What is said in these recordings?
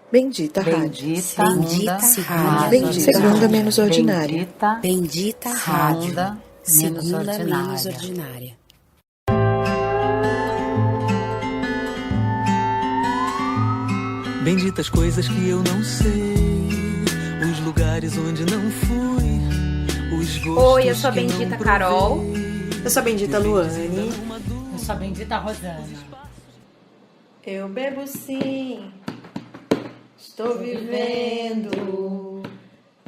Bendita Rádio. Bendita Segunda Bendita Segunda Menos Ordinária. Bendita Rádio. Segunda Menos Ordinária. Benditas coisas que eu não sei, os lugares onde não fui, os gostos. Oi, eu sou a Bendita Carol. Eu sou a Bendita Luane. Eu sou a Bendita Rosana. Eu bebo sim, estou vivendo.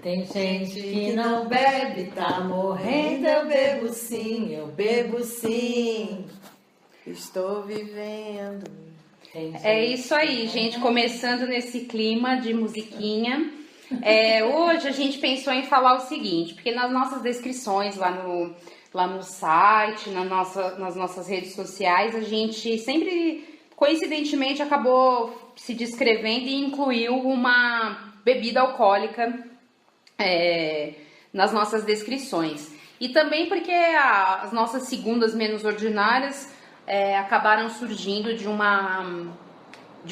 Tem gente que não bebe, tá morrendo. Eu bebo sim, estou vivendo. É isso aí, gente, começando nesse clima de musiquinha. Hoje a gente pensou em falar o seguinte, porque nas nossas descrições lá no site, nas nossas redes sociais, a gente sempre, coincidentemente, acabou se descrevendo e incluiu uma bebida alcoólica nas nossas descrições. E também porque as nossas segundas menos ordinárias acabaram surgindo de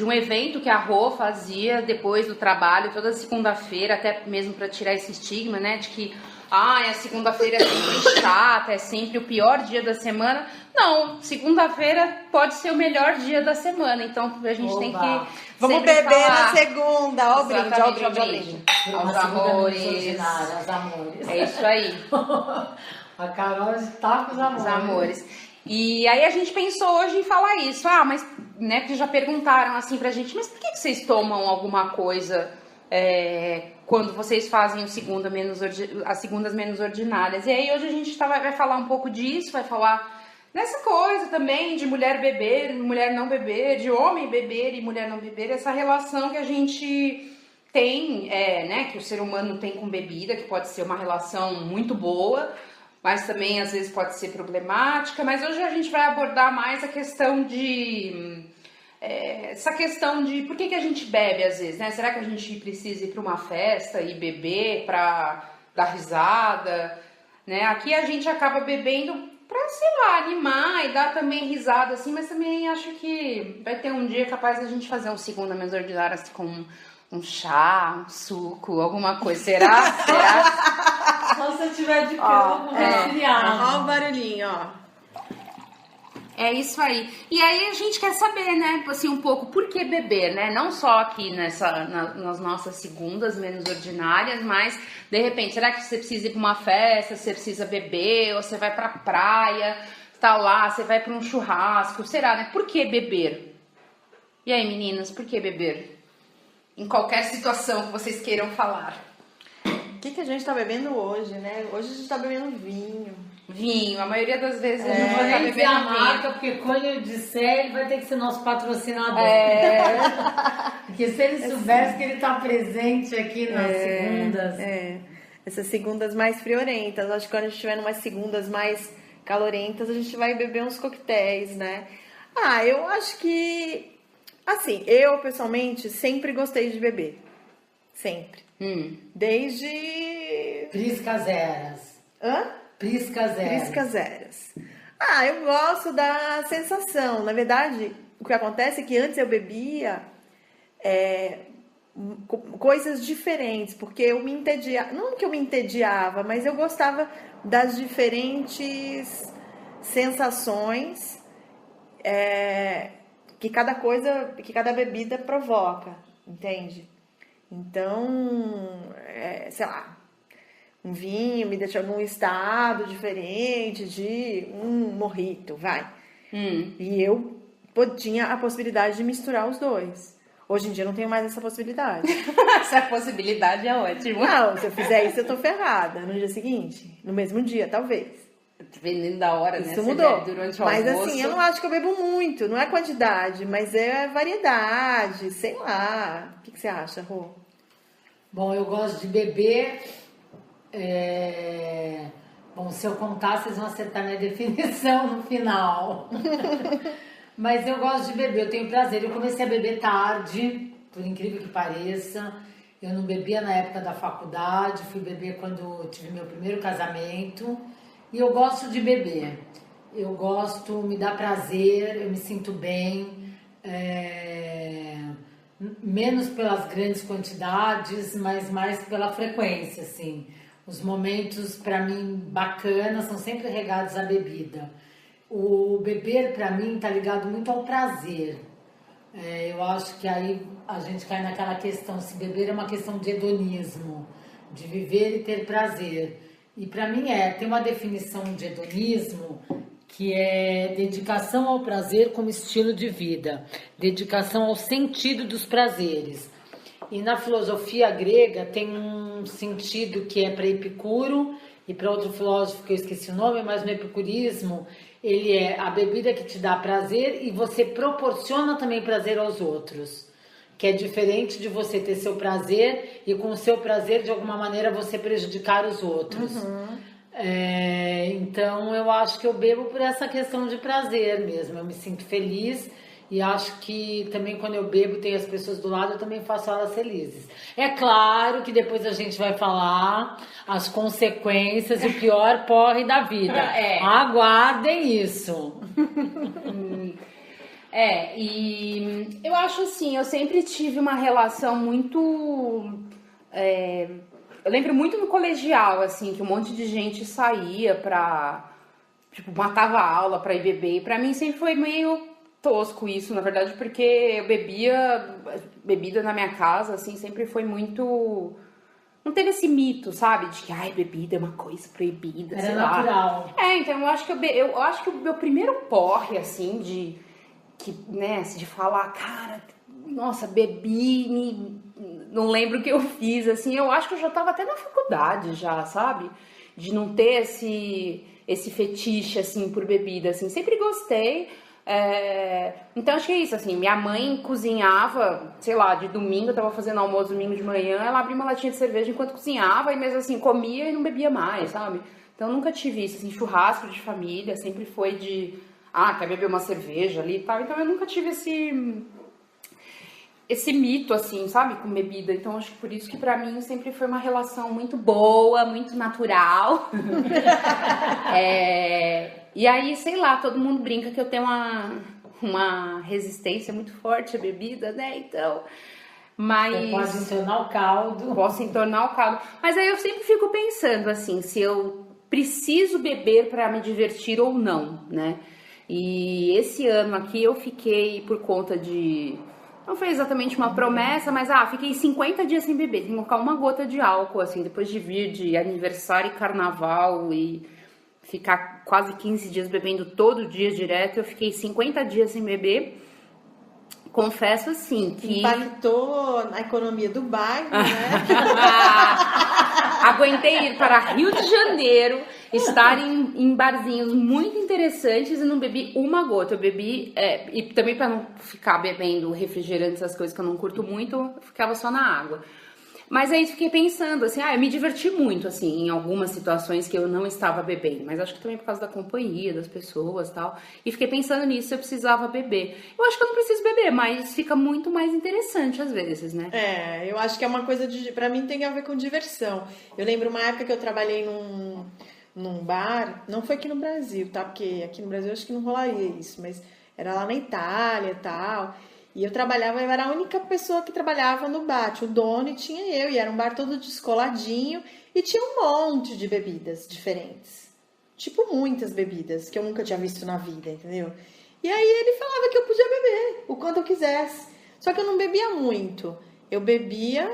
um evento que a Rô fazia depois do trabalho, toda segunda-feira, até mesmo para tirar esse estigma, né, de que a segunda-feira é sempre chata, é sempre o pior dia da semana. Não, segunda-feira pode ser o melhor dia da semana, então a gente tem que vamos sempre beber falar. na segunda, ó o brinde, ó o brinde, ó o Exatamente, brinde. aos amores. Aos amores. É isso aí. A Carol está com os amores. Os amores. E aí a gente pensou hoje em falar isso. Mas, né, que já perguntaram assim pra gente, mas por que vocês tomam alguma coisa quando vocês fazem as segundas menos ordinárias? E aí hoje a gente vai falar um pouco disso, vai falar nessa coisa também de mulher beber, mulher não beber, de homem beber e mulher não beber, essa relação que a gente tem, né, que o ser humano tem com bebida, que pode ser uma relação muito boa, mas também às vezes pode ser problemática. Mas hoje a gente vai abordar mais a questão essa questão de por que a gente bebe às vezes, né? Será que a gente precisa ir para uma festa e beber para dar risada, né? Aqui a gente acaba bebendo para, sei lá, animar e dar também risada assim, mas também acho que vai ter um dia capaz da gente fazer um segunda menos ordinária assim, com um chá, um suco, alguma coisa. Será? Só se eu tiver de pelo Ó o barulhinho, ó. É isso aí. E aí a gente quer saber, né, assim, um pouco por que beber, né? Não só aqui nas nossas segundas menos ordinárias, mas de repente, será que você precisa ir para uma festa, você precisa beber, ou você vai pra praia, tá lá, você vai para um churrasco, será, né? Por que beber? E aí, meninas, por que beber? Em qualquer situação que vocês queiram falar. O que a gente tá bebendo hoje, né? Hoje a gente tá bebendo vinho. Vinho, a maioria das vezes a Não gente vou tá nem dizer a bebendo marca, vinho. porque quando eu disser, ele vai ter que ser nosso patrocinador. Porque se ele soubesse que ele tá presente aqui nas segundas. Essas segundas mais friorentas. Acho que quando a gente estiver umas segundas mais calorentas, a gente vai beber uns coquetéis, né? Eu acho que... Assim, eu pessoalmente sempre gostei de beber. Sempre. Desde... Priscas eras. Hã? Priscas eras. Priscas eras. Eu gosto da sensação. Na verdade, o que acontece é que antes eu bebia coisas diferentes, porque eu me entediava. Não que eu me entediava, mas eu gostava das diferentes sensações que cada bebida provoca, entende? Então, sei lá, um vinho me deixa num estado diferente de um mojito, vai. E eu tinha a possibilidade de misturar os dois. Hoje em dia eu não tenho mais essa possibilidade. Essa possibilidade é ótima. Não, se eu fizer isso eu tô ferrada. No dia seguinte, no mesmo dia, talvez. Dependendo da hora, né? Isso Você mudou. bebe durante o Mas almoço. assim, eu não acho que eu bebo muito. Não é quantidade, mas é variedade, sei lá. O que você acha, Rô? Bom, eu gosto de beber. Bom, se eu contar, vocês vão acertar minha definição no final. Mas eu gosto de beber, eu tenho prazer. Eu comecei a beber tarde, por incrível que pareça. Eu não bebia na época da faculdade, fui beber quando eu tive meu primeiro casamento. E eu gosto de beber. Eu gosto, me dá prazer, eu me sinto bem. menos pelas grandes quantidades, mas mais pela frequência, assim. Os momentos, para mim, bacanas são sempre regados à bebida. O beber, para mim, tá ligado muito ao prazer. Eu acho que aí a gente cai naquela questão, se beber é uma questão de hedonismo, de viver e ter prazer. E para mim tem uma definição de hedonismo que é dedicação ao prazer como estilo de vida, dedicação ao sentido dos prazeres. E na filosofia grega tem um sentido que é para Epicuro e para outro filósofo que eu esqueci o nome, mas no epicurismo ele é a bebida que te dá prazer e você proporciona também prazer aos outros, que é diferente de você ter seu prazer e com o seu prazer de alguma maneira você prejudicar os outros. Então eu acho que eu bebo por essa questão de prazer mesmo, eu me sinto feliz e acho que também quando eu bebo tem as pessoas do lado, eu também faço elas felizes. É claro que depois a gente vai falar as consequências e o pior porre da vida. Aguardem isso. E eu acho assim, eu sempre tive uma relação muito... Eu lembro muito no colegial, assim, que um monte de gente saía pra... Tipo, matava a aula pra ir beber. E pra mim sempre foi meio tosco isso, na verdade, porque eu bebida na minha casa, assim, sempre foi muito... Não teve esse mito, sabe? De que, bebida é uma coisa proibida, sei lá. Natural. Então eu acho que o meu primeiro porre, assim, de falar, cara, nossa, bebi, não lembro o que eu fiz, assim, eu acho que eu já tava até na faculdade já, sabe? De não ter esse fetiche, assim, por bebida, assim, sempre gostei. Então acho que é isso, assim, minha mãe cozinhava, sei lá, de domingo, eu tava fazendo almoço domingo de manhã, ela abria uma latinha de cerveja enquanto cozinhava, e mesmo assim, comia e não bebia mais, sabe? Então eu nunca tive isso, assim, churrasco de família, sempre foi de, quer beber uma cerveja ali e tal, então eu nunca tive esse mito, assim, sabe, com bebida. Então, acho que por isso que pra mim sempre foi uma relação muito boa, muito natural. E aí, sei lá, todo mundo brinca que eu tenho uma resistência muito forte à bebida, né? Então, mas... Você pode entornar o caldo. Posso entornar o caldo. Mas aí eu sempre fico pensando, assim, se eu preciso beber pra me divertir ou não, né? E esse ano aqui eu fiquei por conta de... Não foi exatamente uma promessa, mas fiquei 50 dias sem beber, sem colocar uma gota de álcool, assim, depois de vir de aniversário e carnaval e ficar quase 15 dias bebendo todo dia direto, eu fiquei 50 dias sem beber. Confesso, assim, que... Impactou na economia do bairro, né? Aguentei ir para Rio de Janeiro, estar em barzinhos muito interessantes e não bebi uma gota. Eu bebi, e também para não ficar bebendo refrigerante, essas coisas que eu não curto muito, eu ficava só na água. Mas aí fiquei pensando, assim, eu me diverti muito, assim, em algumas situações que eu não estava bebendo. Mas acho que também por causa da companhia, das pessoas e tal. E fiquei pensando nisso, se eu precisava beber. Eu acho que eu não preciso beber, mas fica muito mais interessante às vezes, né? Eu acho que é uma coisa pra mim tem a ver com diversão. Eu lembro uma época que eu trabalhei num bar, não foi aqui no Brasil, tá? Porque aqui no Brasil eu acho que não rolaria isso, mas era lá na Itália e tal... E eu era a única pessoa que trabalhava no bar, tinha o dono e tinha eu, e era um bar todo descoladinho, e tinha um monte de bebidas diferentes. Tipo, muitas bebidas, que eu nunca tinha visto na vida, entendeu? E aí ele falava que eu podia beber, o quanto eu quisesse. Só que eu não bebia muito. Eu bebia,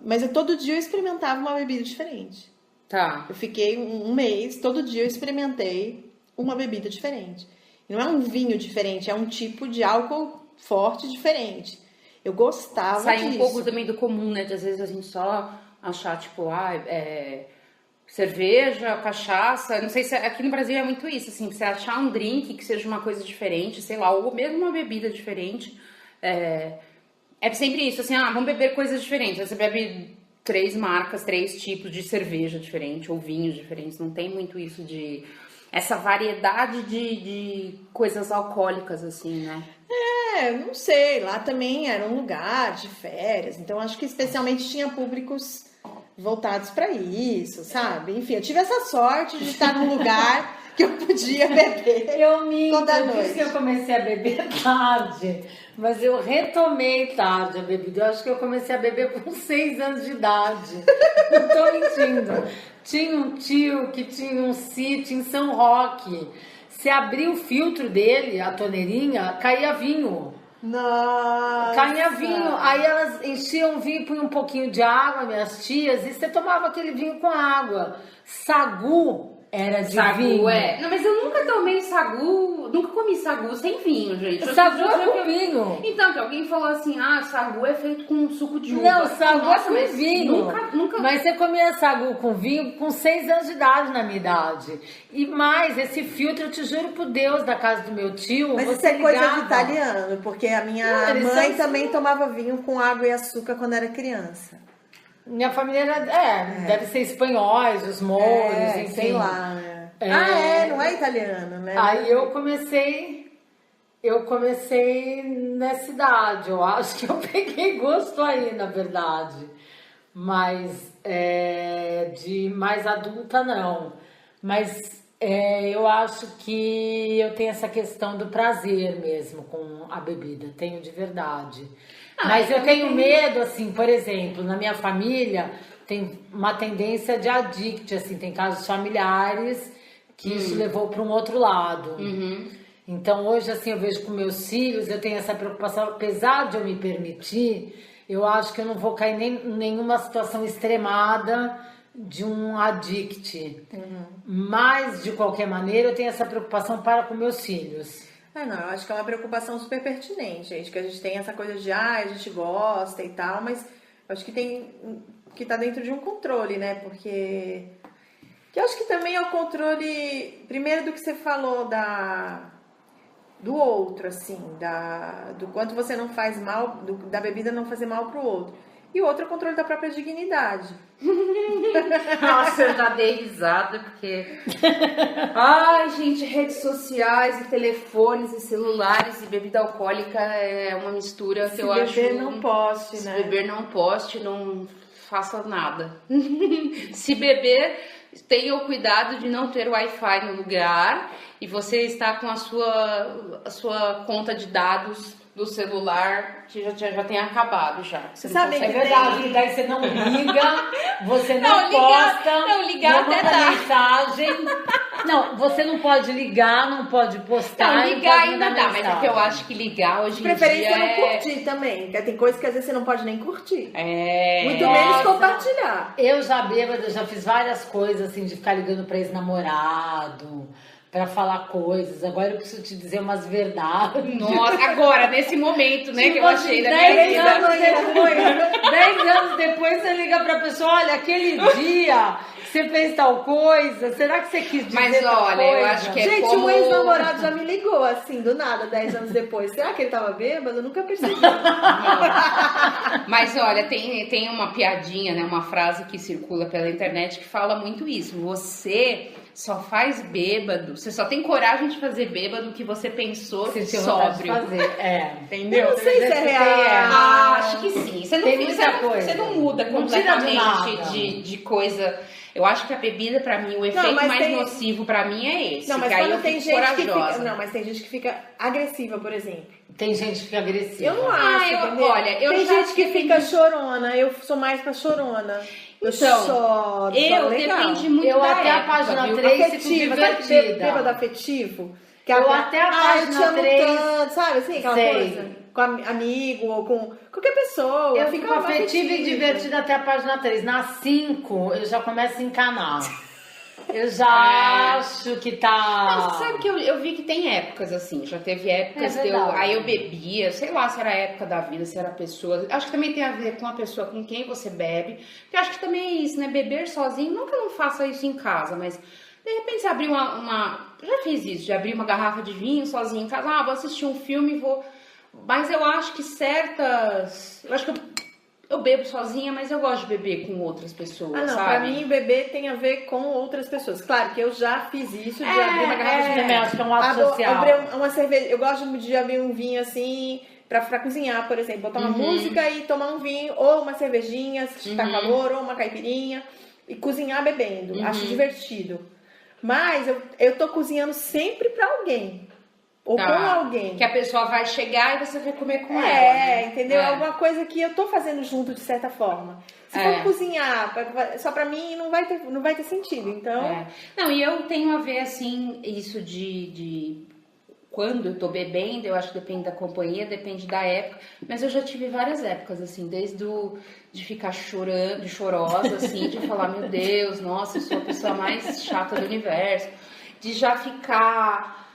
mas todo dia eu experimentava uma bebida diferente. Tá. Eu fiquei um mês, todo dia eu experimentei uma bebida diferente. E não é um vinho diferente, é um tipo de álcool forte diferente. Eu gostava Sai disso. um pouco também do comum, né? De às vezes a gente só achar, tipo, cerveja, cachaça. Não sei se aqui no Brasil é muito isso, assim, você achar um drink que seja uma coisa diferente, sei lá, ou mesmo uma bebida diferente. É sempre isso, assim, vamos beber coisas diferentes. Aí você bebe 3 marcas, 3 tipos de cerveja diferente, ou vinhos diferentes. Não tem muito isso de... essa variedade de coisas alcoólicas, assim, né? Não sei, lá também era um lugar de férias, então acho que especialmente tinha públicos voltados para isso, sabe? Enfim, eu tive essa sorte de estar num lugar que eu podia beber. Eu minto, Toda eu disse noite. que eu comecei a beber tarde, mas eu retomei tarde a bebida. Eu acho que eu comecei a beber com 6 anos de idade. Não tô mentindo. Tinha um tio que tinha um sítio em São Roque. Se abria o filtro dele, a torneirinha, caía vinho. Nossa. Caía vinho. Aí elas enchiam vinho, punham um pouquinho de água, minhas tias, e você tomava aquele vinho com água. Sagu era de vinho. Sagu, é. Não, mas eu nunca tomei sagu, nunca comi sagu sem vinho, gente. Sagu Eu- é com vinho. Então, que alguém falou assim, sagu é feito com suco de uva. Não, sagu é Nossa, com mas vinho. Nunca... Mas você comia sagu com vinho com 6 anos de idade na minha idade. E mais, esse filtro, eu te juro por Deus, da casa do meu tio, Mas isso você é coisa ligava. de italiano, porque a minha Não, eles mãe são também assim. tomava vinho com água e açúcar quando era criança. Minha família era, deve ser espanhóis, os mouros, enfim. sei lá, né? É. Não é italiano, né? Aí eu comecei nessa idade, eu acho que eu peguei gosto aí, na verdade. Mas de mais adulta, não. Mas eu acho que eu tenho essa questão do prazer mesmo com a bebida, tenho de verdade. Mas eu tenho medo, assim, por exemplo, na minha família tem uma tendência de addict, assim, tem casos familiares que isso levou para um outro lado. Então hoje, assim, eu vejo com meus filhos, eu tenho essa preocupação, apesar de eu me permitir, eu acho que eu não vou cair em nenhuma situação extremada de um addict. Mas, de qualquer maneira, eu tenho essa preocupação para com meus filhos. Não, eu acho que é uma preocupação super pertinente, gente, que a gente tem essa coisa de, a gente gosta e tal, mas eu acho que tem, que tá dentro de um controle, né, porque eu acho que também é o controle, primeiro do que você falou do outro, assim, do quanto você não faz mal, da bebida não fazer mal pro outro. E o outro é o controle da própria dignidade. Nossa, eu já dei risada, porque... Ai, gente, redes sociais, e telefones, e celulares, e bebida alcoólica é uma mistura que eu acho... Se beber não poste, Se né? beber não poste, não faça nada. Se beber, tenha o cuidado de não ter Wi-Fi no lugar, e você está com a sua conta de dados do celular que já tem acabado já. Você não Sabe consegue- É verdade, que daí você não liga, você não Não, ligar- posta, não, ligar não até manda dá. mensagem. Não, você não pode ligar, não pode postar. Não, não ligar pode ainda mandar dá, mas é mensagem. que eu acho que ligar hoje De em preferência dia não é... curtir também, porque tem coisas que às vezes você não pode nem curtir. Muito Nossa. menos compartilhar. Eu já bêbada, já fiz várias coisas assim, de ficar ligando pra ex-namorado, pra falar coisas. Agora eu preciso te dizer umas verdades. Nossa, agora, nesse momento, né, que eu Tipo achei assim, da minha 10 vida. anos depois, 10 anos depois você liga pra pessoa, olha, aquele dia você fez tal coisa, será que você quis dizer Mas tal olha, coisa? eu acho que é Gente, como... um ex-namorado já me ligou, assim, do nada, 10 anos depois. Será que ele tava bêbado? Eu nunca percebi. Mas olha, tem uma piadinha, né, uma frase que circula pela internet que fala muito isso. Você só faz bêbado, você só tem coragem de fazer bêbado o que você pensou Sentiu vontade de sóbrio. fazer. Entendeu? Eu não sei se é real. Acho que sim. Você não, Tem fica- muita você não- coisa. você não muda Não tira de completamente nada. de coisa. Eu acho que a bebida, pra mim, o efeito mas mais tem- nocivo pra mim é esse. Não, mas que aí eu quando tem fico gente que corajosa. fica. Não, mas tem gente que fica agressiva, por exemplo. Tem gente que fica agressiva. Eu não acho, eu- entendeu? olha, eu tem já gente que defendi- fica chorona, eu sou mais pra chorona. Eu Então, choro, eu legal. depende muito Eu da até a época, página viu? 3 fico Afetiva, sabe divertida. bêbado afetivo? Que Eu até a eu te página amo 3 tanto, sabe assim, aquela sei. coisa? Com amigo ou com qualquer pessoa. Eu fico afetiva e divertida até a página 3. Na 5, eu já começo a encanar. Eu já acho que tá... Não, você sabe que eu vi que tem épocas assim, já teve épocas É que verdade. aí eu bebia, sei lá se era a época da vida, se era a pessoa. Acho que também tem a ver com a pessoa com quem você bebe. Porque eu acho que também é isso, né? Beber sozinho, não que eu não faça isso em casa, mas de repente você abrir eu já fiz isso, de abrir uma garrafa de vinho sozinho em casa, vou assistir um filme e vou. Mas eu acho que eu acho que eu bebo sozinha, mas eu gosto de beber com outras pessoas, Ah, não, sabe? pra mim beber tem a ver com outras pessoas. Claro que eu já fiz isso, de abrir uma garrafa de Eu vinho. também acho que é um ato social. Abrir uma cerveja, eu gosto de abrir um vinho assim, pra cozinhar, por exemplo. Botar uma música e tomar um vinho, ou uma cervejinha, se tá calor, ou uma caipirinha. E cozinhar bebendo. Acho divertido. Mas eu tô cozinhando sempre pra alguém. Ou com alguém. Que a pessoa vai chegar e você vai comer com ela. Né? Entendeu? É alguma coisa que eu tô fazendo junto, de certa forma. Se for cozinhar só pra mim, não vai ter sentido. Então... Não, e eu tenho a ver, assim, isso de quando eu tô bebendo, eu acho que depende da companhia, depende da época. Mas eu já tive várias épocas, assim, desde de ficar chorando, chorosa, assim, de falar, meu Deus, nossa, eu sou a pessoa mais chata do universo. De já ficar...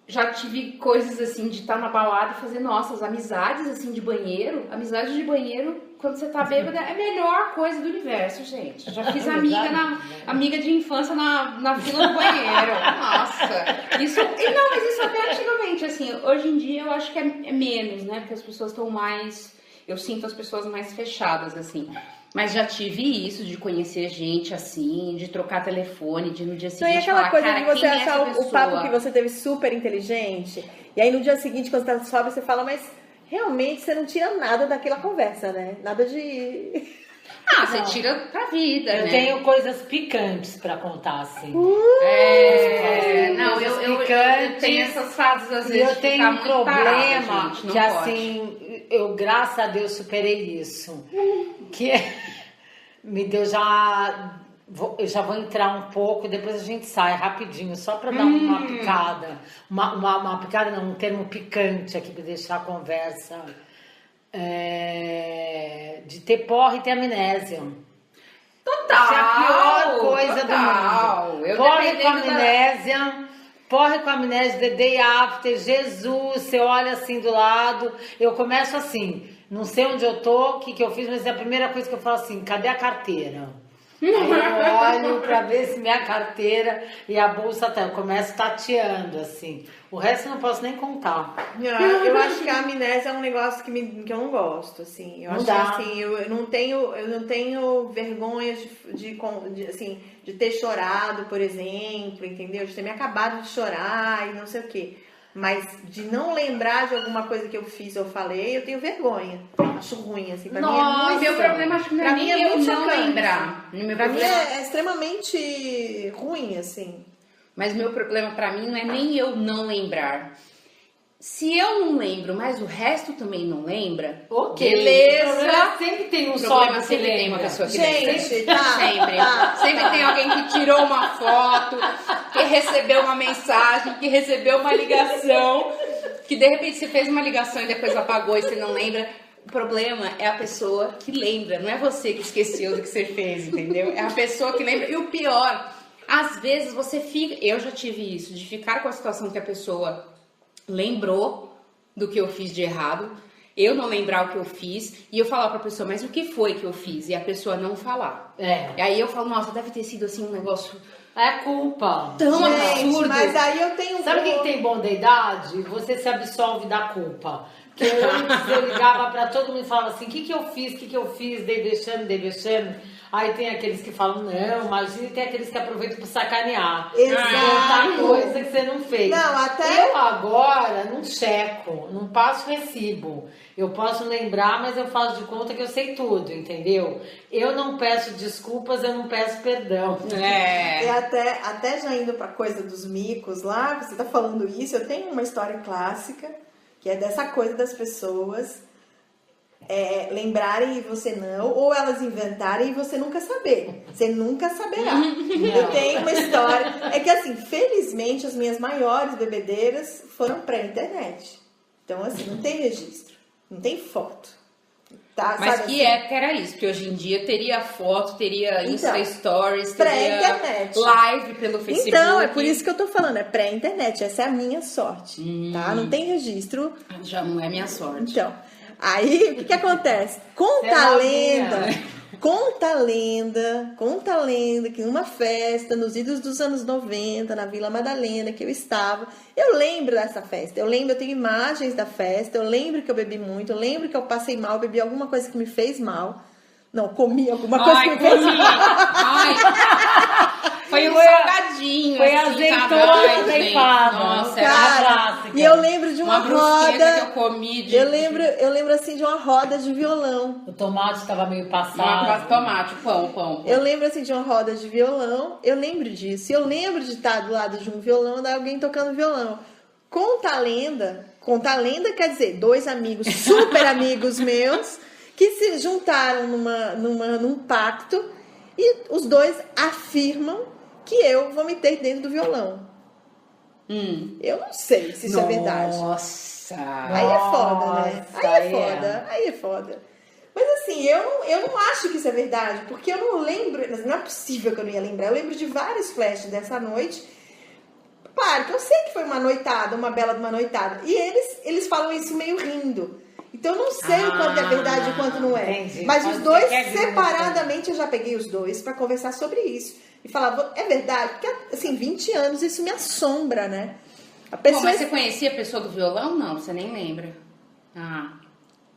Já tive coisas assim de estar na balada e fazer nossas amizades assim de banheiro. Amizade de banheiro, quando você tá bêbada, é a melhor coisa do universo, gente. Já fiz amiga de infância na fila do banheiro. Nossa. Mas isso até antigamente, assim. Hoje em dia eu acho que é menos, né? Porque as pessoas estão mais... Eu sinto as pessoas mais fechadas, assim. Mas já tive isso, de conhecer gente assim, de trocar telefone, de no dia seguinte e aquela falar, coisa cara, de você quem é achar essa o papo que você teve super inteligente, e aí no dia seguinte, quando você tá sóbrio, você fala, mas realmente você não tira nada daquela conversa, né? Nada de... Você tira pra vida, Eu né? tenho coisas picantes pra contar, assim. Eu tenho essas fases, às vezes, eu de tenho ficar um muito problema parada, gente, não que, pode. assim, eu, graças a Deus, superei isso. Que me deu já... Eu já vou entrar um pouco, depois a gente sai rapidinho, só pra dar uma picada. Uma picada não, um termo picante aqui pra deixar a conversa. De ter porra e ter amnésia. Total! Isso é a pior coisa do mundo. Porre com amnésia, the day after, Jesus, você olha assim do lado, eu começo assim, não sei onde eu tô, o que eu fiz, mas é a primeira coisa que eu falo assim, cadê a carteira? Aí eu olho pra ver se minha carteira e a bolsa tá, eu começo tateando, assim. O resto eu não posso nem contar. Eu acho que a amnésia é um negócio que eu não gosto, assim. Eu acho que assim, eu não tenho vergonha de ter chorado, por exemplo, entendeu? De ter me acabado de chorar e não sei o quê. Mas de não lembrar de alguma coisa que eu fiz ou falei, eu tenho vergonha. Acho ruim, assim. Pra mim é muito... Meu problema acho que não é nem eu não lembrar. Pra mim é extremamente ruim, assim. Mas meu problema pra mim não é nem eu não lembrar. Se eu não lembro, mas o resto também não lembra, beleza. Sempre tem um problema, só sempre tem uma pessoa que lembra. Sempre. Sempre tem alguém que tirou uma foto, que recebeu uma mensagem, que recebeu uma ligação, que de repente você fez uma ligação e depois apagou e você não lembra. O problema é a pessoa que lembra, não é você que esqueceu do que você fez, entendeu? É a pessoa que lembra. E o pior, às vezes você fica... Eu já tive isso, de ficar com a situação que a pessoa lembrou do que eu fiz de errado, eu não lembrar o que eu fiz, e eu falar pra pessoa, mas o que foi que eu fiz? E a pessoa não falar. E aí eu falo, nossa, deve ter sido assim um negócio... É culpa. Tão absurdo. Mas aí eu tenho... Sabe quem tem bondade? Você se absolve da culpa. Porque antes eu ligava pra todo mundo e falava assim, o que eu fiz, dei vexame. Aí tem aqueles que falam, não, imagina, e tem aqueles que aproveitam pra sacanear. Exato. Coisa que você não fez. Não, até... Eu agora não checo, não passo recibo. Eu posso lembrar, mas eu faço de conta que eu sei tudo, entendeu? Eu não peço desculpas, eu não peço perdão. E até já indo pra coisa dos micos lá, você tá falando isso, eu tenho uma história clássica, que é dessa coisa das pessoas lembrarem e você não, ou elas inventarem e você nunca saber. Você nunca saberá. Eu tenho uma história. É que assim, felizmente as minhas maiores bebedeiras foram pré-internet. Então assim, não tem registro, não tem foto. Tá, mas sabe, que assim? época era isso? Porque hoje em dia teria foto, teria Insta Stories, teria pré-internet. live pelo Facebook. Então, é por isso que eu tô falando, é pré-internet. Essa é a minha sorte, tá? Não tem registro. Já não é minha sorte. Então, aí, o que acontece? Conta a lenda que numa festa, nos idos dos anos 90, na Vila Madalena, que eu estava, eu lembro dessa festa, eu tenho imagens da festa, eu lembro que eu bebi muito, eu lembro que eu passei mal, bebi alguma coisa que me fez mal. Não, comi alguma coisa que me fez mal. Foi um Foi a- salgadinho. Foi assim, azeitona sabe? Ai, gente, tempada. Nossa, era Cara, clássica. e eu lembro de uma uma brusqueta que eu roda. comi de... Eu lembro assim de uma roda de violão. O tomate tava meio Uma passado. tomate, pão. Eu lembro assim de uma roda de violão, eu lembro disso. Eu lembro de estar do lado de um violão, de alguém tocando violão. Conta a lenda quer dizer, dois amigos, super amigos meus, que se juntaram num pacto e os dois afirmam que eu vomitei dentro do violão. Eu não sei se isso é verdade. Nossa. Aí é foda, né? Aí é foda. Mas assim, eu não acho que isso é verdade, porque eu não lembro, não é possível que eu não ia lembrar. Eu lembro de vários flashes dessa noite. Claro que eu sei que foi uma noitada, uma bela de uma noitada. E eles falam isso meio rindo. Então eu não sei o quanto é verdade e o quanto não é. Entendi. Mas Pode os ser dois, que é grande, separadamente, eu já peguei os dois pra conversar sobre isso. E falava, é verdade? Porque, assim, 20 anos isso me assombra, né? A Bom, pessoa mas você conhecia a pessoa do violão? Não, você nem lembra.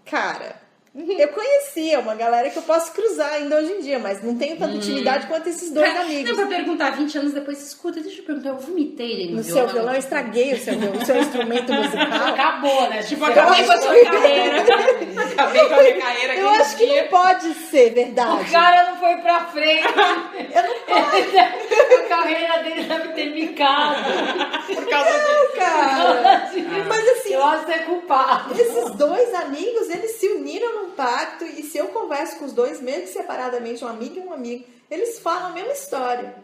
Cara, eu conhecia uma galera que eu posso cruzar ainda hoje em dia, mas não tenho tanta intimidade quanto esses dois amigos. Não, pra perguntar 20 anos depois, escuta, deixa eu perguntar, eu vomitei No seu violão, eu estraguei o seu instrumento musical. Acabou, né? Tipo, acabei com a sua carreira. Acabei com a minha carreira aqui Eu acho que não pode ser verdade. O cara não foi pra frente. Eu não posso, A carreira dele deve ter micado. por causa disso. cara. Mas assim, Eu acho que é culpado. esses dois amigos, eles se uniram num pacto e se eu converso com os dois, mesmo que separadamente, um amigo e um amigo, eles falam a mesma história.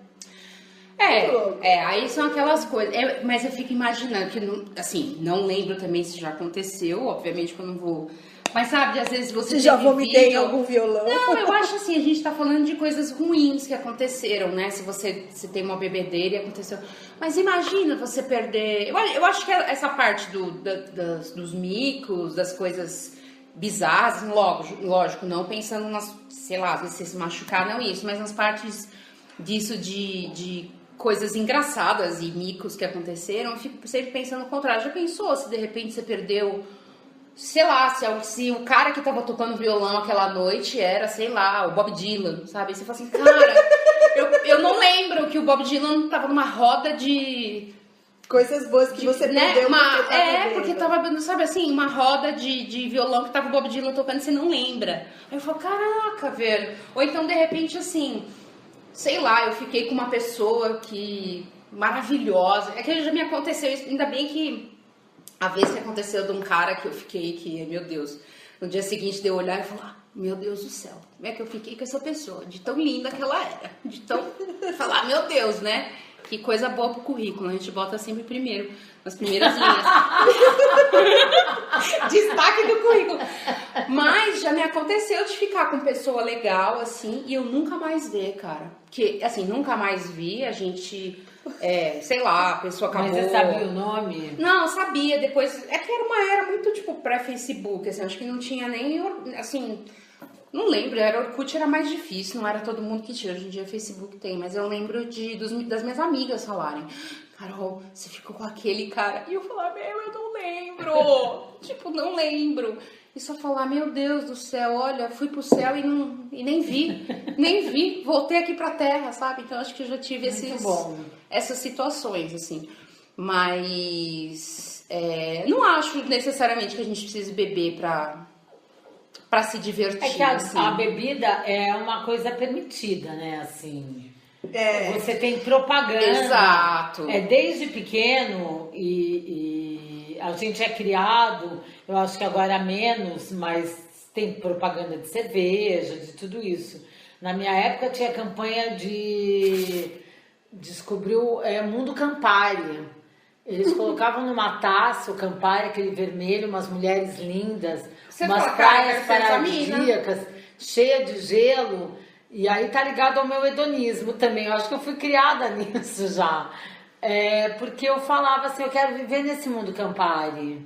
Aí são aquelas coisas. Mas eu fico imaginando que, assim, não lembro também se já aconteceu, obviamente que eu não vou. Mas sabe, às vezes você. Você já teve vomitei em vídeo- algum violão? Não, eu acho assim, a gente tá falando de coisas ruins que aconteceram, né? Se tem uma bebedeira e aconteceu. Mas imagina você perder. Eu acho que essa parte dos micos, das coisas bizarras, lógico, não pensando nas, sei lá, se se machucar, não isso, mas nas partes disso de coisas engraçadas e micos que aconteceram, eu fico sempre pensando no contrário. Já pensou se de repente você perdeu. Sei lá, se o cara que tava tocando violão aquela noite era, sei lá, o Bob Dylan, sabe? Você fala assim, cara, eu não lembro que o Bob Dylan tava numa roda de... Coisas boas que você né? perdeu porque bebendo. Porque tava, sabe assim, uma roda de violão que tava o Bob Dylan tocando e você não lembra. Aí eu falo, caraca, velho. Ou então, de repente, assim, sei lá, eu fiquei com uma pessoa que... maravilhosa. É que já me aconteceu isso, ainda bem que... A vez que aconteceu de um cara que eu fiquei, que, meu Deus, no dia seguinte de eu olhar e falar, meu Deus do céu, como é que eu fiquei com essa pessoa? De tão linda que ela era, de tão, falar, meu Deus, né? Que coisa boa pro currículo, a gente bota sempre primeiro, nas primeiras linhas. Destaque do currículo. Mas já me aconteceu de ficar com pessoa legal, assim, e eu nunca mais ver, cara. Porque, assim, nunca mais vi, a gente... sei lá, a pessoa acabou... Mas você sabia o nome? Não, sabia, depois... É que era uma era muito, tipo, pré-Facebook, assim, acho que não tinha nem, assim... Não lembro, era Orkut, era mais difícil, não era todo mundo que tinha. Hoje em dia Facebook tem, mas eu lembro das minhas amigas falarem, Carol, você ficou com aquele cara. E eu falar, eu não lembro. Tipo, não lembro. E só falar, meu Deus do céu, olha, fui pro céu e nem vi. Voltei aqui pra terra, sabe? Então acho que eu já tive essas situações, assim. Mas não acho necessariamente que a gente precise beber pra se divertir. É que assim. a bebida é uma coisa permitida, né? Assim, você tem propaganda. Exato. Desde pequeno e a gente é criado, eu acho que agora menos, mas tem propaganda de cerveja, de tudo isso. Na minha época tinha campanha de descobrir o Mundo Campari. Eles colocavam numa taça o Campari, aquele vermelho, umas mulheres lindas, umas praias paradisíacas, cheia de gelo. E aí tá ligado ao meu hedonismo também. Eu acho que eu fui criada nisso já. Porque eu falava assim, eu quero viver nesse mundo Campari.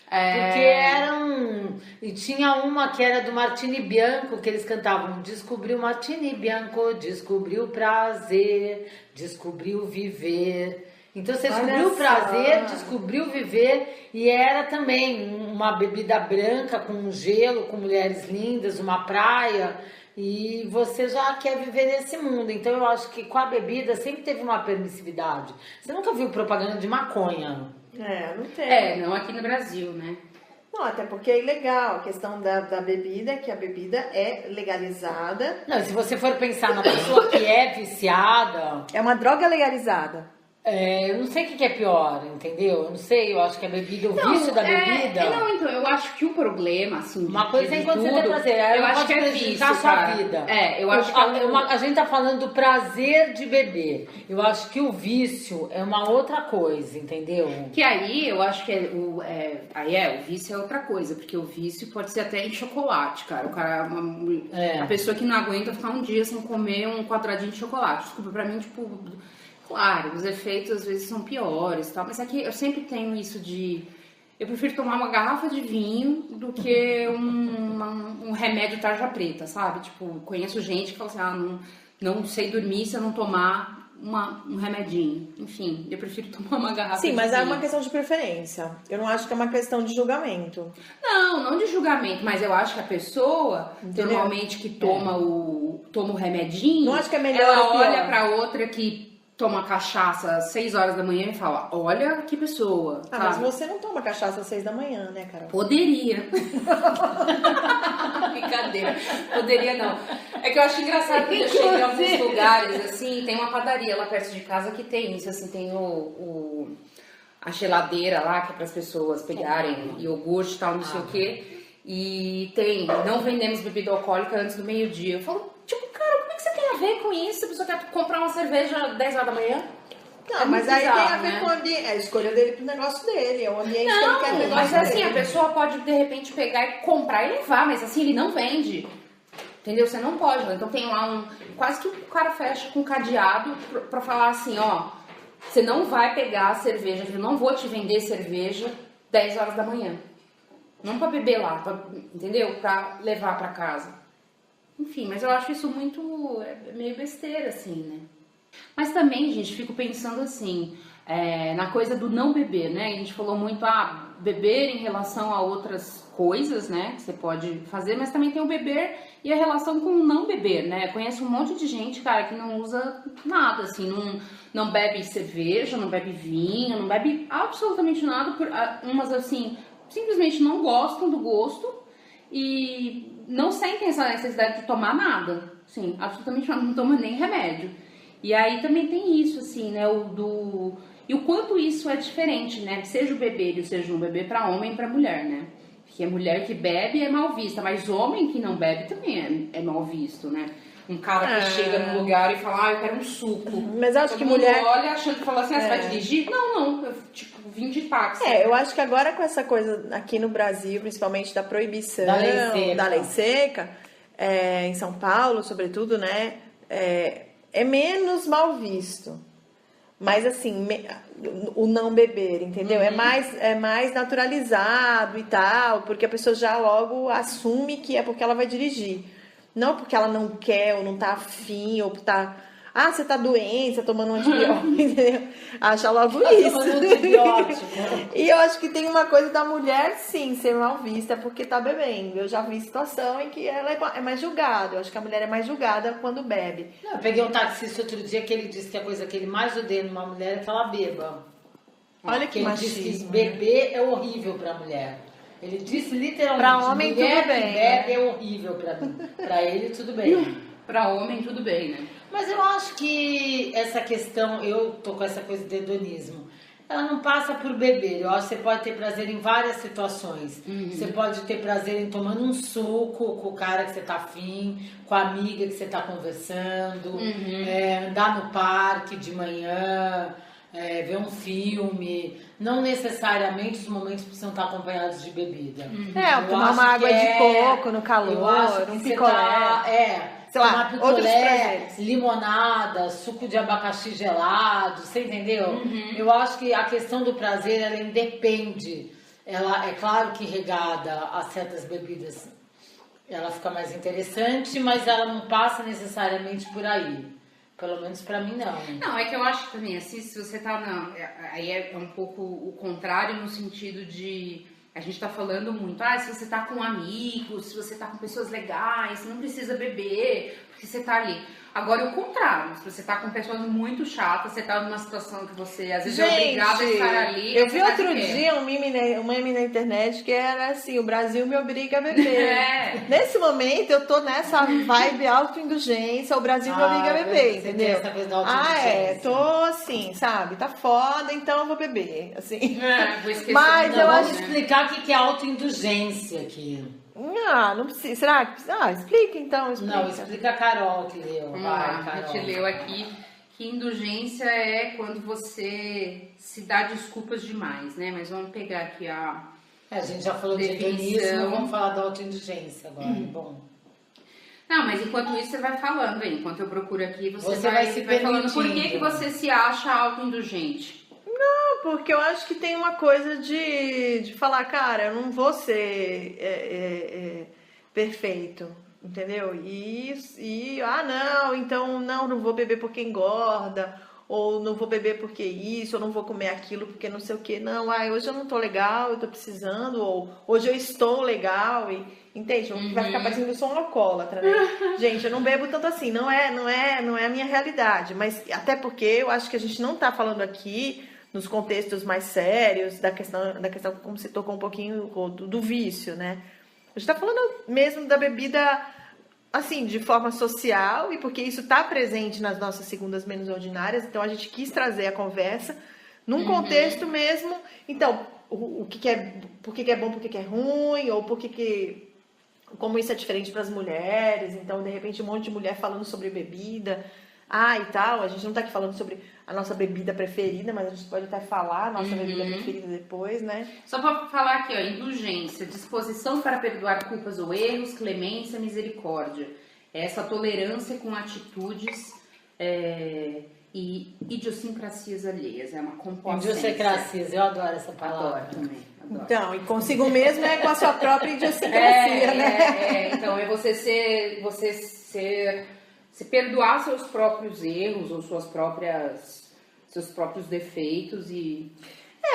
Porque e tinha uma que era do Martini Bianco, que eles cantavam, descobriu Martini Bianco, descobriu prazer, descobriu viver. Então você Olha descobriu o prazer, só. descobriu viver e era também uma bebida branca com gelo, com mulheres lindas, uma praia e você já quer viver nesse mundo. Então eu acho que com a bebida sempre teve uma permissividade. Você nunca viu propaganda de maconha? Não tem. Não aqui no Brasil, né? Não, até porque é ilegal. A questão da bebida é que a bebida é legalizada. Não, e se você for pensar na pessoa que é viciada, É uma droga legalizada. eu não sei o que é pior, entendeu? Eu não sei, eu acho que a bebida, o vício da bebida... Não, então, eu acho que o problema, assim... Uma coisa é de enquanto você tudo, tem prazer, eu acho que é vício, prejudicar a sua cara. vida. Eu acho que a gente tá falando do prazer de beber. Eu acho que o vício é uma outra coisa, entendeu? Que aí eu acho que o vício é outra coisa, porque o vício pode ser até em chocolate, cara. A pessoa que não aguenta ficar um dia sem comer um quadradinho de chocolate. Desculpa, pra mim, tipo... Claro, os efeitos às vezes são piores e tal, mas é que eu sempre tenho isso de... Eu prefiro tomar uma garrafa de vinho do que um remédio tarja preta, sabe? Tipo, conheço gente que fala assim, não sei dormir se eu não tomar um remedinho. Enfim, eu prefiro tomar uma garrafa de Sim, mas vinho. é uma questão de preferência. Eu não acho que é uma questão de julgamento. Não de julgamento, mas eu acho que a pessoa, Entendeu? normalmente que toma o remedinho, Não acho que é melhor ela ou pior. olha pra outra que toma cachaça às 6 horas da manhã e fala, olha que pessoa. Mas sabe? você não toma cachaça às 6 da manhã, né, Carol? Poderia. Brincadeira. Poderia não. É que eu acho engraçado que eu chego em alguns lugares, assim, tem uma padaria lá perto de casa que tem isso, assim, tem a geladeira lá, que é para as pessoas pegarem iogurte e tal, não sei o quê. E tem, não vendemos bebida alcoólica antes do meio-dia. Eu falo, tipo, cara, como é que você tem a ver com isso? A pessoa quer comprar uma cerveja às 10 horas da manhã? Não, É mas muito aí tem bizarro, a ver né? com o ambiente. É a escolha dele pro negócio dele. É o ambiente que ele quer pro Não, negócio mas assim, dele. a pessoa pode de repente pegar e comprar e levar, mas assim, ele não vende. Entendeu? Você não pode. Então tem lá quase que o cara fecha com cadeado pra falar assim, ó, você não vai pegar a cerveja, eu não vou te vender cerveja 10 horas da manhã. Não pra beber lá, entendeu? Pra levar pra casa. Enfim, mas eu acho isso muito... É meio besteira, assim, né? Mas também, gente, fico pensando assim... na coisa do não beber, né? A gente falou muito, beber em relação a outras coisas, né? Que você pode fazer, mas também tem o beber e a relação com o não beber, né? Conheço um monte de gente, cara, que não usa nada, assim, não bebe cerveja, não bebe vinho, não bebe absolutamente nada, umas assim, simplesmente não gostam do gosto e não sentem essa necessidade de tomar nada, sim, absolutamente não toma nem remédio. E aí também tem isso, assim, né? E o quanto isso é diferente, né? Seja o beber e seja um bebê para homem e para mulher, né? Porque a mulher que bebe é mal vista, mas homem que não bebe também é mal visto, né? Um cara que chega no lugar e fala, eu quero um suco. Mas eu acho Todo que mundo mulher... olha achando que fala assim, você vai dirigir? Não, eu vim de táxi. Eu acho que agora com essa coisa aqui no Brasil, principalmente da proibição Da lei seca. Em São Paulo, sobretudo, né? É menos mal visto. Mas assim, o não beber, entendeu? Uhum. É mais naturalizado e tal, porque a pessoa já logo assume que é porque ela vai dirigir. Não porque ela não quer, ou não tá afim, ou tá... você tá doente, você tá tomando um antibiótico, entendeu? Acha logo isso. Tomando antibiótico. E eu acho que tem uma coisa da mulher, sim, ser mal vista porque tá bebendo. Eu já vi situação em que ela é mais julgada. Eu acho que a mulher é mais julgada quando bebe. Não, eu peguei um taxista outro dia que ele disse que a coisa que ele mais odeia numa mulher é que ela beba. Olha que ele disse que machismo. beber é horrível pra mulher. Ele disse literalmente, Pra homem, mulher tudo bem, que bebe é horrível pra mim. Pra ele, tudo bem. Pra homem, tudo bem, né? Mas eu acho que essa questão, eu tô com essa coisa do hedonismo, ela não passa por beber. Eu acho que você pode ter prazer em várias situações. Você pode ter prazer em tomando um suco com o cara que você tá afim, com a amiga que você tá conversando, andar no parque de manhã, ver um filme. Não necessariamente os momentos precisam estar acompanhados de bebida. Eu Tomar acho uma água que de coco no eu calor, acho que um você picolé. tá, sei lá, tomar outros picolé, prazeres. limonada, suco de abacaxi gelado, você entendeu? Eu acho que a questão do prazer, ela independe. Ela é claro que regada a certas bebidas, ela fica mais interessante, mas ela não passa necessariamente por aí. Pelo menos pra mim, não. Não, é que eu acho que também, assim, se você tá aí é um pouco o contrário no sentido de... A gente tá falando muito, se você tá com amigos, se você tá com pessoas legais, você não precisa beber, porque você tá ali. Agora, o contrário, se você tá com pessoas muito chatas, você tá numa situação que você, às vezes, é obrigada a estar ali. Eu vi outro dia um meme na internet que era assim, o Brasil me obriga a beber. Nesse momento, eu tô nessa vibe autoindulgência, o Brasil me obriga a beber, entendeu? Essa vez da autoindulgência. Tô assim, sabe? Tá foda, então eu vou beber, assim. Vou esquecer. Mas eu Vamos acho... explicar o que é autoindulgência aqui. Não precisa. Será que precisa? Explica então. Não, explica a Carol que leu. Vamos Vai, lá, a Carol. gente leu aqui que indulgência é quando você se dá desculpas demais, né? Mas vamos pegar aqui a gente já falou de definição. hedonismo, vamos falar da autoindulgência agora. Bom. Não, mas enquanto isso você vai falando aí. Enquanto eu procuro aqui, você vai vai se falando por que permitindo. você se acha autoindulgente. Porque eu acho que tem uma coisa de falar, cara, eu não vou ser perfeito, entendeu? Então não vou beber porque engorda, ou não vou beber porque isso, ou não vou comer aquilo porque não sei o que. Não, hoje eu não tô legal, eu tô precisando, ou hoje eu estou legal, entende? Vai ficar parecendo que eu sou um alcoólatra, né? Gente, eu não bebo tanto assim, não é a minha realidade, mas até porque eu acho que a gente não tá falando aqui nos contextos mais sérios da questão como você tocou um pouquinho do vício, né? A gente tá falando mesmo da bebida, assim, de forma social, e porque isso tá presente nas nossas segundas menos ordinárias, então a gente quis trazer a conversa num contexto mesmo. Então, por que é bom, por que é ruim, ou como isso é diferente para as mulheres. Então, de repente, um monte de mulher falando sobre bebida, e tal. A gente não tá aqui falando sobre a nossa bebida preferida, mas a gente pode até falar a nossa bebida preferida depois, né? Só para falar aqui, indulgência, disposição para perdoar culpas ou erros, clemência, misericórdia. Essa tolerância com atitudes e idiosincrasias alheias. É uma complacência. Idiosincrasias, eu adoro essa palavra. Adoro também. Adoro. Então, e consigo mesmo é com a sua própria idiosincrasia, né? Então, é você se perdoar seus próprios erros ou seus próprios defeitos e...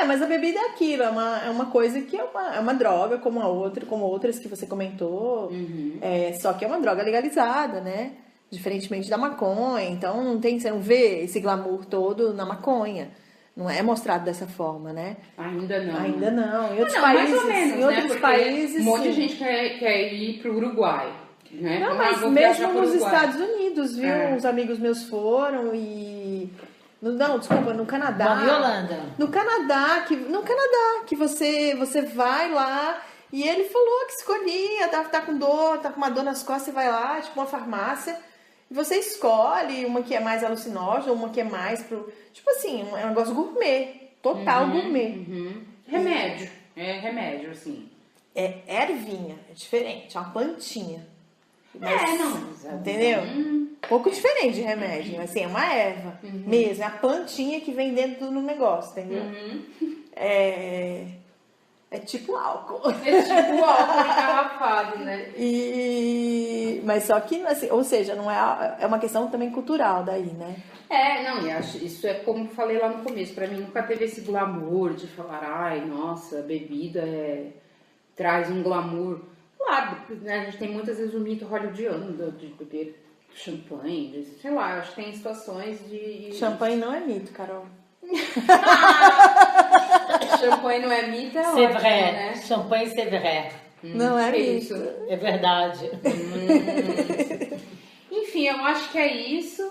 Mas a bebida é aquilo, é uma coisa que é uma droga como outras que você comentou, só que é uma droga legalizada, né? Diferentemente da maconha, então você não vê esse glamour todo na maconha. Não é mostrado dessa forma, né? Ainda não. Ainda não. Em outros mais países, ou menos, em outros porque países, um monte de sim. gente quer ir pro Uruguai. Né? Não, Então, mas vou mesmo viajar pro nos Uruguai. Estados Unidos, viu? Uns amigos meus foram e... Não, desculpa, no Canadá. Bom, e Holanda? No Canadá, que você vai lá e ele falou que escolhia, tá com dor, tá com uma dor nas costas, você vai lá, tipo uma farmácia, e você escolhe uma que é mais alucinógena, uma que é mais pro... Tipo assim, é um negócio gourmet, total gourmet. Remédio, remédio, assim. É ervinha, é diferente, é uma plantinha. Não. Entendeu? Um pouco diferente de remédio, assim, é uma erva mesmo, é a plantinha que vem dentro do negócio, entendeu? É tipo álcool. É tipo álcool engarrafado, né? Mas só que, assim, ou seja, não é uma questão também cultural daí, né? E acho, isso é como eu falei lá no começo, pra mim nunca teve esse glamour de falar, nossa, bebida traz um glamour. Claro, né, a gente tem muitas vezes o mito hollywoodiano de beber champanhe, sei lá, acho que tem situações de... Champanhe não é mito, Carol. Champanhe não é mito, C'est ótimo, vrai. né? Champanhe, c'est vrai. Não é que mito. isso? É verdade. Enfim, eu acho que é isso.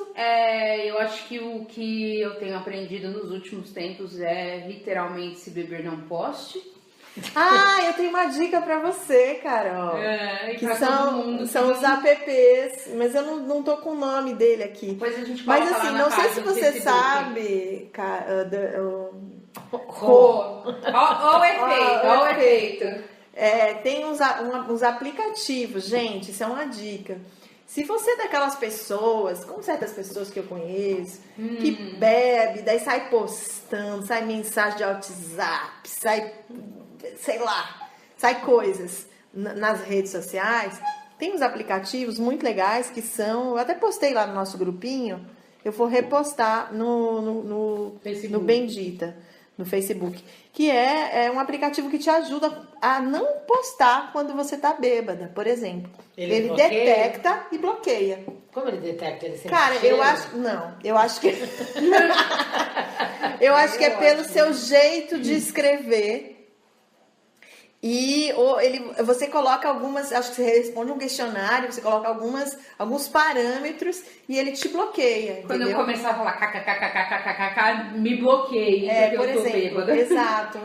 Eu acho que o que eu tenho aprendido nos últimos tempos é literalmente se beber não poste. Eu tenho uma dica pra você, Carol. E Que pra todo mundo. são os apps, mas eu não tô com o nome dele aqui. Depois a gente Mas coloca assim, lá na não sei se página do você Facebook. sabe, Ó o efeito. Tem uns aplicativos, gente, isso é uma dica. Se você é daquelas pessoas, como certas pessoas que eu conheço, que bebe, daí sai postando, sai mensagem de WhatsApp, sai, sei lá, sai coisas nas redes sociais, tem uns aplicativos muito legais que são, eu até postei lá no nosso grupinho, eu vou repostar no Facebook. Bendita, no Facebook. Que é um aplicativo que te ajuda a não postar quando você tá bêbada, por exemplo. Ele bloqueia? detecta e bloqueia. Como ele detecta? Ele sente Cara, cheiro? eu acho. Não, eu acho que. eu acho que é pelo seu jeito de escrever. E você coloca algumas. Acho que você responde um questionário, você coloca alguns parâmetros e ele te bloqueia. Quando entendeu? eu começar a falar kkkkkkkk, me bloqueei, porque Por eu tô exemplo, bêbada. exato.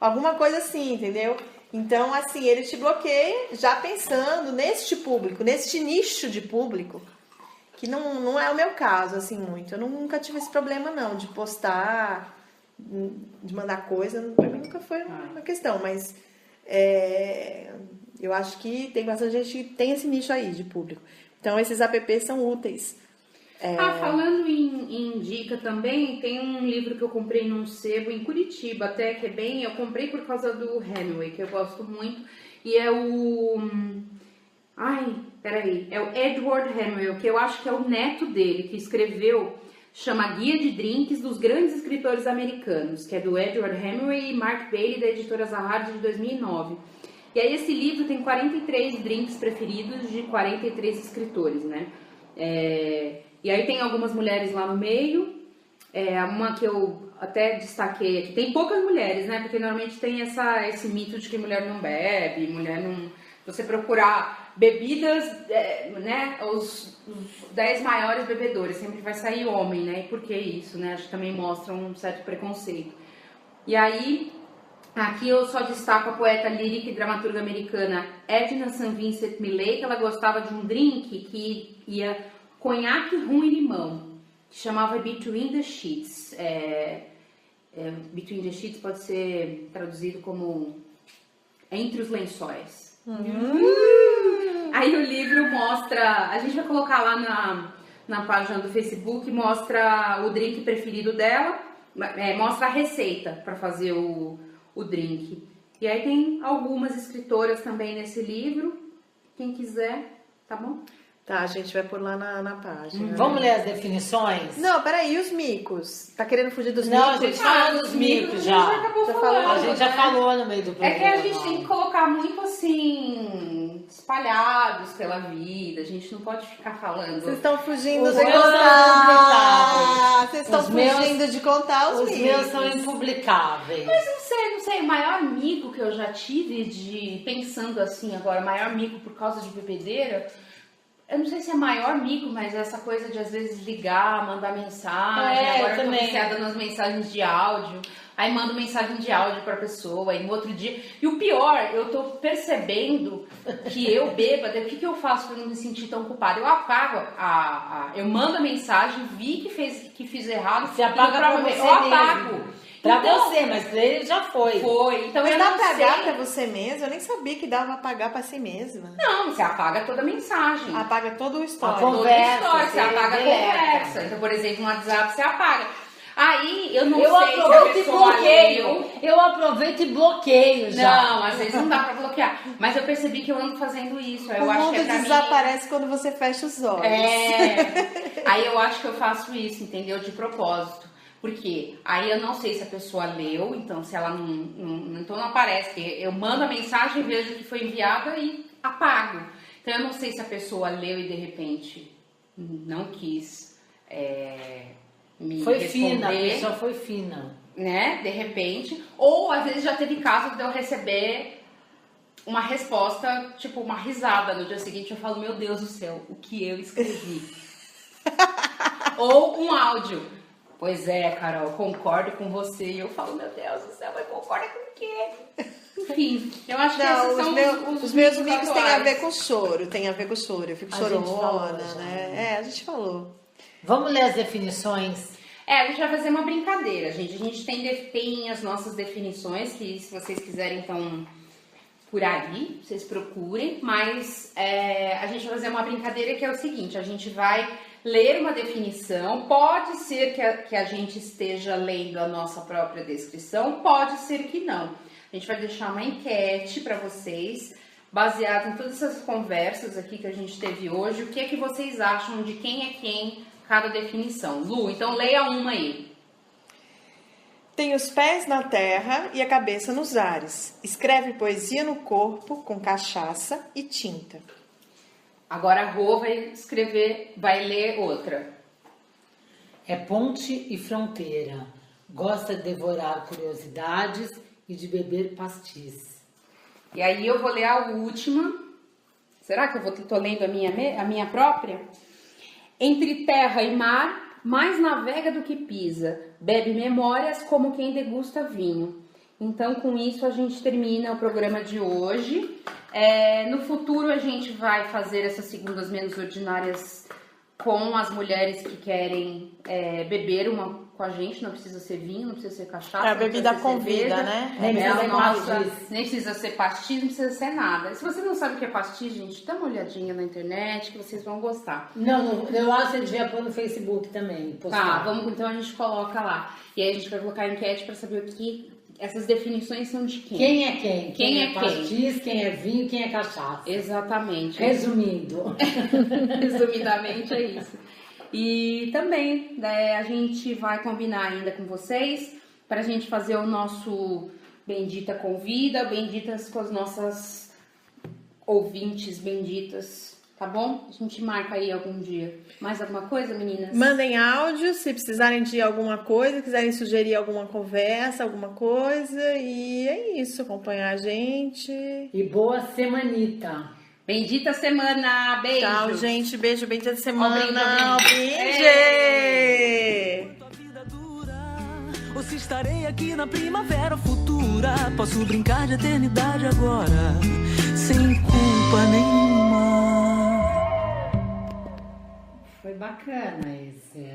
Alguma coisa assim, entendeu? Então, assim, ele te bloqueia já pensando neste público, neste nicho de público, que não é o meu caso, assim, muito. Eu nunca tive esse problema, não, de postar, de mandar coisa. Pra mim nunca foi uma questão, mas eu acho que tem bastante gente que tem esse nicho aí de público. Então, esses apps são úteis. Falando em dica também, tem um livro que eu comprei num sebo em Curitiba, até que eu comprei por causa do Hemingway, que eu gosto muito, e é o Edward Hemingway, que eu acho que é o neto dele, que escreveu, chama Guia de Drinks dos Grandes Escritores Americanos, que é do Edward Hemingway e Mark Bailey, da editora Zahard, de 2009. E aí esse livro tem 43 drinks preferidos de 43 escritores, né? E aí tem algumas mulheres lá no meio, uma que eu até destaquei aqui, tem poucas mulheres, né, porque normalmente tem esse mito de que mulher não bebe, mulher não... Você procurar bebidas, né, os 10 maiores bebedores, sempre vai sair homem, né, e por que isso, né, acho que também mostra um certo preconceito. E aí, aqui eu só destaco a poeta lírica e dramaturga americana Edna St. Vincent Millay, que ela gostava de um drink que ia... conhaque, rum e limão, que chamava Between the Sheets. Between the Sheets pode ser traduzido como Entre os Lençóis. Aí o livro mostra, a gente vai colocar lá na página do Facebook, mostra o drink preferido dela, mostra a receita para fazer o drink. E aí tem algumas escritoras também nesse livro, quem quiser, tá bom? Tá, a gente vai pôr lá na página. Vamos ler as definições? Não, peraí, e os micos? Tá querendo fugir dos Não, micos? a gente falou dos micos já. acabou Já falando, falou, A gente já né? falou no meio do É programa. que a gente tem que colocar muito assim, espalhados pela vida, a gente não pode ficar falando. Vocês estão fugindo Os de meus são contar. Vocês estão Os meus- fugindo de contar os Os micos. meus são impublicáveis. Mas não sei, o maior mico que eu já tive pensando assim agora, o maior mico por causa de bebedeira, eu não sei se é maior mico, mas essa coisa de às vezes ligar, mandar mensagem, agora eu tô também. viciada nas mensagens de áudio, aí mando mensagem de áudio pra pessoa, aí no outro dia, e o pior, eu tô percebendo que eu bêbada, o que eu faço pra não me sentir tão culpada? Eu apago eu mando a mensagem, vi que fiz errado, Você apaga pra provavelmente você eu apago. mesmo. Pra Então, você, mas pra ele já foi. Foi, então Mas eu dá não pra apagar sei. pra você mesmo? Eu nem sabia que dava pra apagar pra si mesma. Não, você apaga toda a mensagem. Apaga todo o histórico. A Toda a conversa, história, você você apaga a deleta. conversa. Então, por exemplo, no WhatsApp você apaga. Aí, eu não Eu sei se a aproveito e pessoa bloqueio. leu. Eu aproveito e bloqueio já. Não, às vezes não dá pra bloquear. Mas eu percebi que eu ando fazendo isso. Eu O acho mundo que é pra mim. desaparece quando você fecha os olhos. Aí eu acho que eu faço isso, entendeu? De propósito. Porque aí eu não sei se a pessoa leu, então se ela então não aparece. Porque eu mando a mensagem, vejo que foi enviada e apago. Então eu não sei se a pessoa leu e de repente não quis me Foi responder. fina, a pessoa foi fina. Né, de repente, ou às vezes já teve caso de eu receber uma resposta, tipo uma risada no dia seguinte, eu falo, meu Deus do céu, o que eu escrevi? Ou um áudio, pois é, Carol, concordo com você, e eu falo, meu Deus do céu, mas concorda com o quê? Enfim, eu acho que esses Não, são os meus micos micos têm a atuais. ver com choro, eu fico A gente falou chorona, já. né? A gente falou. Vamos ler as definições? A gente vai fazer uma brincadeira, gente. A gente tem as nossas definições, que se vocês quiserem, então, por aí, vocês procurem. Mas a gente vai fazer uma brincadeira que é o seguinte, a gente vai ler uma definição, pode ser que a gente esteja lendo a nossa própria descrição, pode ser que não. A gente vai deixar uma enquete para vocês, baseada em todas essas conversas aqui que a gente teve hoje. O que é que vocês acham de quem é quem, cada definição. Lu, então leia uma aí. Tem os pés na terra e a cabeça nos ares. Escreve poesia no corpo com cachaça e tinta. Agora a Rô vai ler outra. É ponte e fronteira. Gosta de devorar curiosidades e de beber pastis. E aí eu vou ler a última. Será que eu tô lendo a minha própria? Entre terra e mar, mais navega do que pisa. Bebe memórias como quem degusta vinho. Então, com isso, a gente termina o programa de hoje. No futuro, a gente vai fazer essas segundas menos ordinárias com as mulheres que querem beber uma com a gente. Não precisa ser vinho, não precisa ser cachaça. A bebida convida, cerveja, né? Nem precisa ser pastis. nem precisa ser pastis, não precisa ser nada. Se você não sabe o que é pastis, gente, dá uma olhadinha na internet que vocês vão gostar. Não, eu acho que a gente devia pôr no Facebook também. Tá, então a gente coloca lá. E aí a gente vai colocar a enquete pra saber o que essas definições são de quem. Quem é quem? Quem é pastis, quem é vinho, quem é cachaça. Exatamente. Resumindo. Resumidamente é isso. E também a gente vai combinar ainda com vocês pra gente fazer o nosso Bendita Convida, Benditas com as nossas ouvintes benditas. Tá bom? A gente marca aí algum dia. Mais alguma coisa, meninas? Mandem áudio se precisarem de alguma coisa, quiserem sugerir alguma conversa, alguma coisa. E é isso, acompanhar a gente. E boa semanita. Bendita semana. Beijo. Tchau, gente. Beijo, bendita semana. Brinde. Tua vida dura, ou se estarei aqui na primavera futura. Posso brincar de eternidade agora, sem culpa nenhuma. Foi bacana esse,